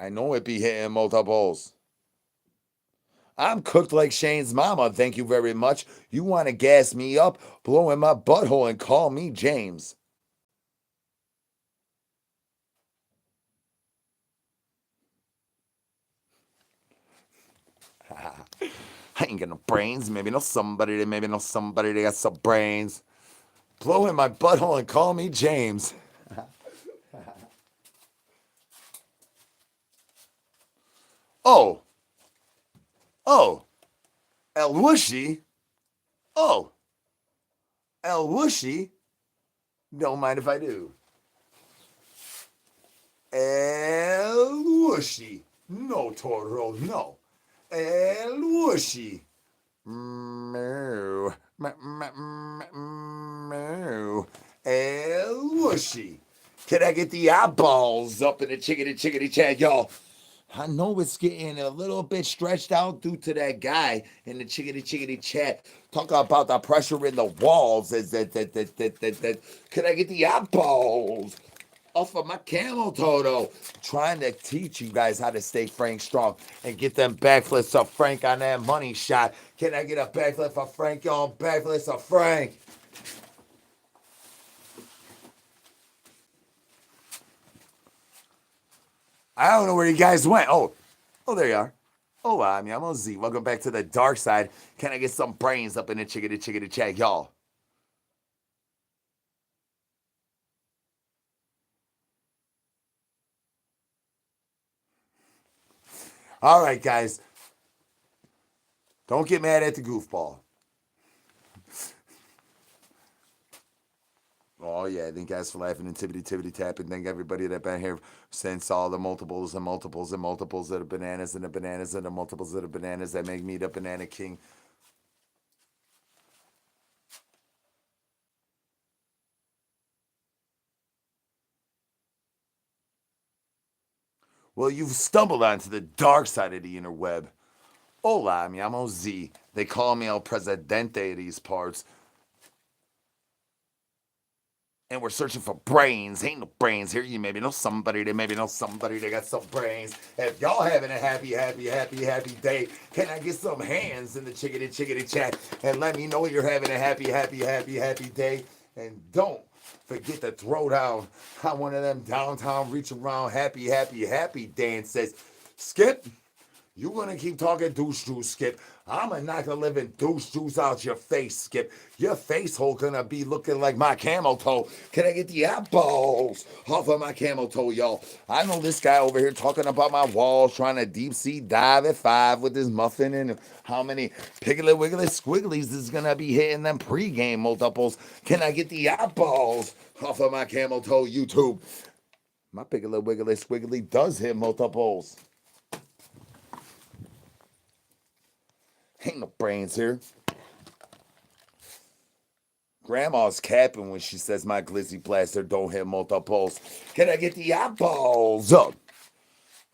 I know it be hitting multiples. I'm cooked like Shane's mama, thank you very much. You want to gas me up, blow in my butthole, and call me James. I ain't got no brains. Maybe know somebody that got some brains. Blow in my butthole and call me James. Oh, oh, El Whooshy. Oh, El Whooshy. Don't mind if I do. El Whooshy. No, Toro, no. El Whooshy. Moo. Moo. El Whooshy. Can I get the eyeballs up in the chickadee chat, y'all? I know it's getting a little bit stretched out due to that guy in the chickadee chat talking about the pressure in the walls. Could I get the eyeballs off of my camel toto? Trying to teach you guys how to stay Frank strong and get them backflips of Frank on that money shot. Can I get a backflip of Frank, y'all? Backflips of Frank. I don't know where you guys went. Oh, there you are. Oh, I'm Z. Welcome back to the dark side. Can I get some brains up in the chickadee chat, y'all? All right, guys. Don't get mad at the goofball. Oh, yeah. Thank you guys for laughing and tippity tapping. Thank everybody that been here since all the multiples and multiples and multiples of the bananas and the bananas and the multiples of the bananas that make me the banana king. Well, you've stumbled onto the dark side of the interweb. Hola, mi amo Z. They call me El Presidente of these parts. And we're searching for brains. Ain't no brains here. You maybe know somebody that got some brains. If y'all having a happy day, can I get some hands in the chickadee chat and let me know you're having a happy day? And don't forget to throw down on one of them downtown reach around happy dances. Skip, you gonna keep talking douche juice, Skip. I'm gonna knock the living douche juice out your face, Skip. Your face hole gonna be looking like my camel toe. Can I get the eyeballs off of my camel toe, y'all? I know this guy over here talking about my walls, trying to deep sea dive at 5 with his muffin and how many piggly wiggly squigglies is gonna be hitting them pregame multiples. Can I get the eyeballs off of my camel toe, YouTube? My piggly wiggly squiggly does hit multiples. Ain't no brains here. Grandma's capping when she says my glizzy blaster don't hit multiples. Can I get the eyeballs up?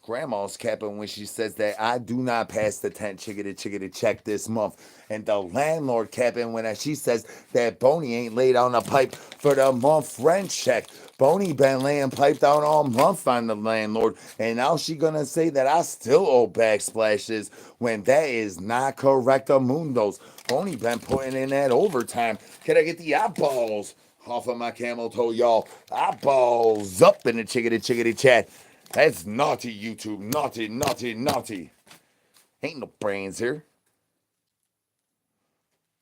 Grandma's capping when she says that I do not pass the 10 chickadee check this month. And the landlord capping when she says that Boney ain't laid on a pipe for the month rent check. Boney been laying pipe down all month on the landlord. And now she gonna say that I still owe backsplashes when that is not correct mundos. Boney been putting in that overtime. Can I get the eyeballs off of my camel toe, y'all? Eyeballs up in the chickadee chat. That's naughty, YouTube. Naughty. Ain't no brains here.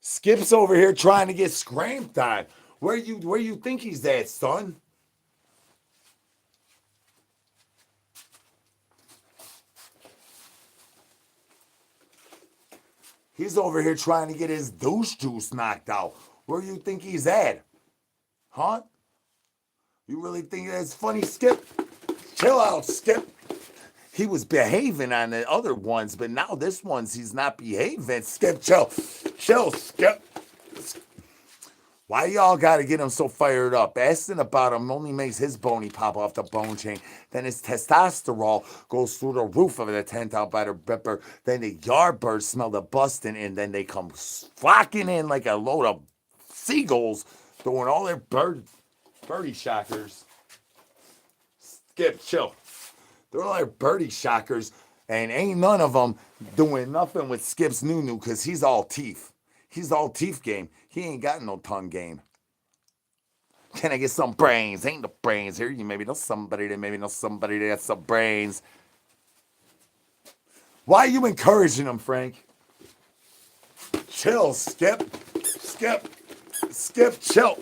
Skip's over here trying to get scramped on. Where you think he's at, son? He's over here trying to get his douche juice knocked out. Where you think he's at? Huh? You really think that's funny, Skip? Chill out, Skip. He was behaving on the other ones, but now this one's he's not behaving. Skip, chill, Skip. Why y'all gotta get him so fired up? Asking about him only makes his bony pop off the bone chain. Then his testosterone goes through the roof of the tent out by the ripper. Then the yardbirds smell the busting, and then they come flocking in like a load of seagulls, doing all their birdie shockers. Skip, chill. They're like birdie shockers, and ain't none of them doing nothing with Skip's Noo-noo because he's all teeth. He's all teeth game. He ain't got no tongue game. Can I get some brains? Ain't no brains here. You maybe know somebody that maybe know somebody that has some brains. Why are you encouraging them, Frank? Chill, Skip. Skip. Skip, chill.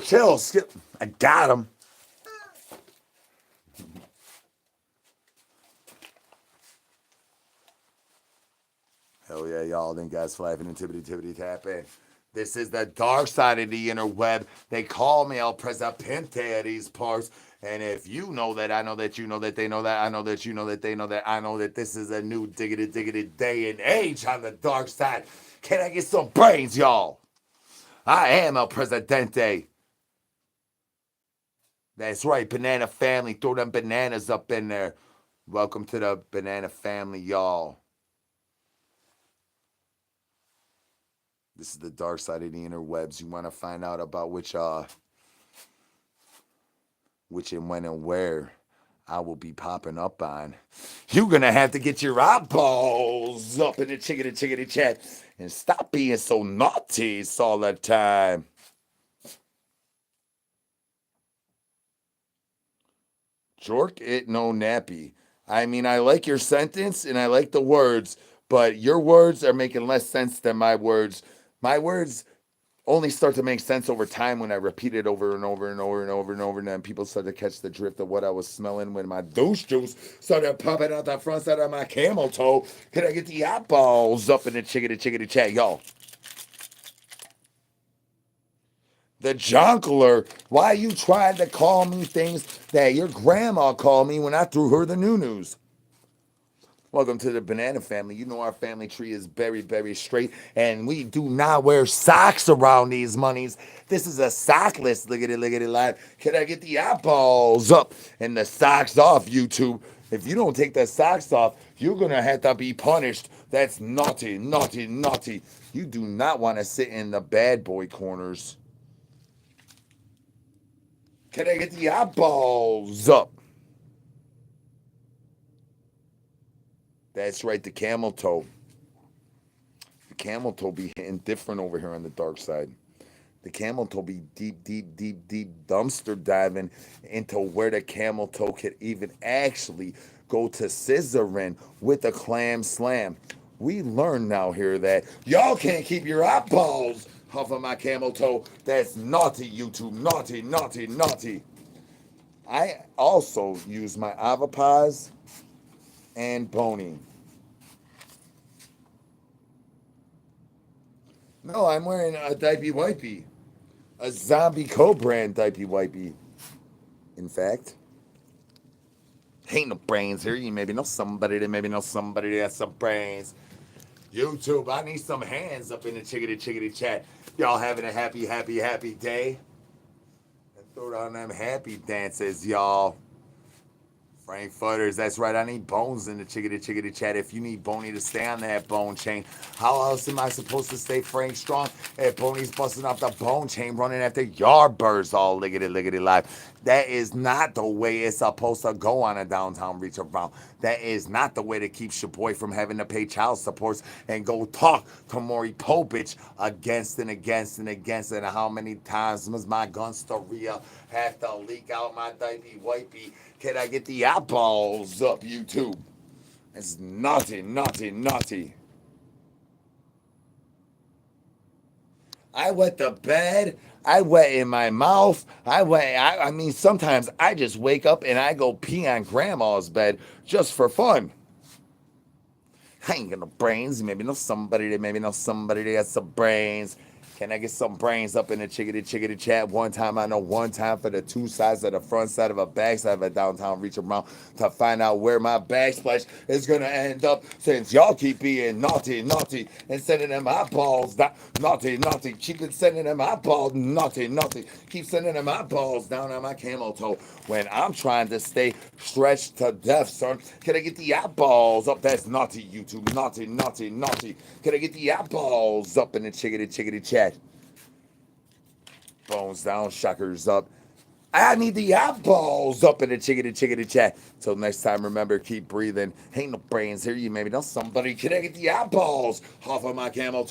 Chill, Skip. I got him. Hell yeah, y'all. Then guys flapping and tippity tapping. This is the dark side of the interweb. They call me El Presidente of these parts. And if you know that, I know that you know that they know that, I know that you know that they know that, I know that this is a new diggity day and age on the dark side. Can I get some brains, y'all? I am El Presidente. That's right, banana family. Throw them bananas up in there. Welcome to the banana family, y'all. This is the dark side of the interwebs. You want to find out about which and when and where I will be popping up on. You're gonna have to get your eyeballs up in the chickadee chat and stop being so naughty all the time. Jork it no nappy. I mean, I like your sentence and I like the words, but your words are making less sense than my words. My words only start to make sense over time when I repeat it over and over and over and over and over, and then people start to catch the drift of what I was smelling when my douche juice started popping out the front side of my camel toe. Can I get the eyeballs up in the chickadee chat, y'all? The jonkler, why you tried to call me things that your grandma called me when I threw her the Noo-noos? Welcome to the banana family. You know our family tree is very straight, and we do not wear socks around these monies. This is a sockless lickety live. Can I get the eyeballs up and the socks off, YouTube? If you don't take the socks off, you're gonna have to be punished. That's naughty. You do not want to sit in the bad boy corners. Can I get the eyeballs up? That's right, the camel toe. The camel toe be hitting different over here on the dark side. The camel toe be deep dumpster diving into where the camel toe could even actually go to scissoring with a clam slam. We learn now here that y'all can't keep your eyeballs off of my camel toe. That's naughty, YouTube. Naughty. I also use my avapaz and bony. No, I'm wearing a diaper wipey. A zombie co-brand diaper wipey. In fact. Ain't no brains here. You maybe know somebody that has some brains. YouTube, I need some hands up in the chickadee chat. Y'all having a happy day? And throw down them happy dances, y'all. Frankfurters, that's right. I need bones in the chickadee chat. If you need Boney to stay on that bone chain, how else am I supposed to stay Frank strong if Boney's busting off the bone chain, running after yardbirds all lickety live? That is not the way it's supposed to go on a downtown reach around. That is not the way to keep your boy from having to pay child supports and go talk to Maury Povich against and how many times must my gunsteria have to leak out my diaper wipey? Can I get the eyeballs up, YouTube? It's naughty. I wet the bed. I wet in my mouth. I mean, sometimes I just wake up and I go pee on grandma's bed just for fun. I ain't got no brains. Maybe know somebody that has some brains. Can I get some brains up in the chickadee chat? One time for the two sides of the front side of a back side of a downtown reach around to find out where my backsplash is going to end up, since y'all keep being naughty and sending them eyeballs down. Naughty. Keep sending them eyeballs. Naughty. Keep sending them eyeballs down on my camel toe when I'm trying to stay stretched to death, son. Can I get the eyeballs up? That's naughty, YouTube. Naughty. Can I get the eyeballs up in the chickadee chat? Bones down, shockers up. I need the eyeballs up in the chickadee chat. Till next time, remember, keep breathing. Ain't no brains here. You maybe know somebody. Can I get the eyeballs off of my camel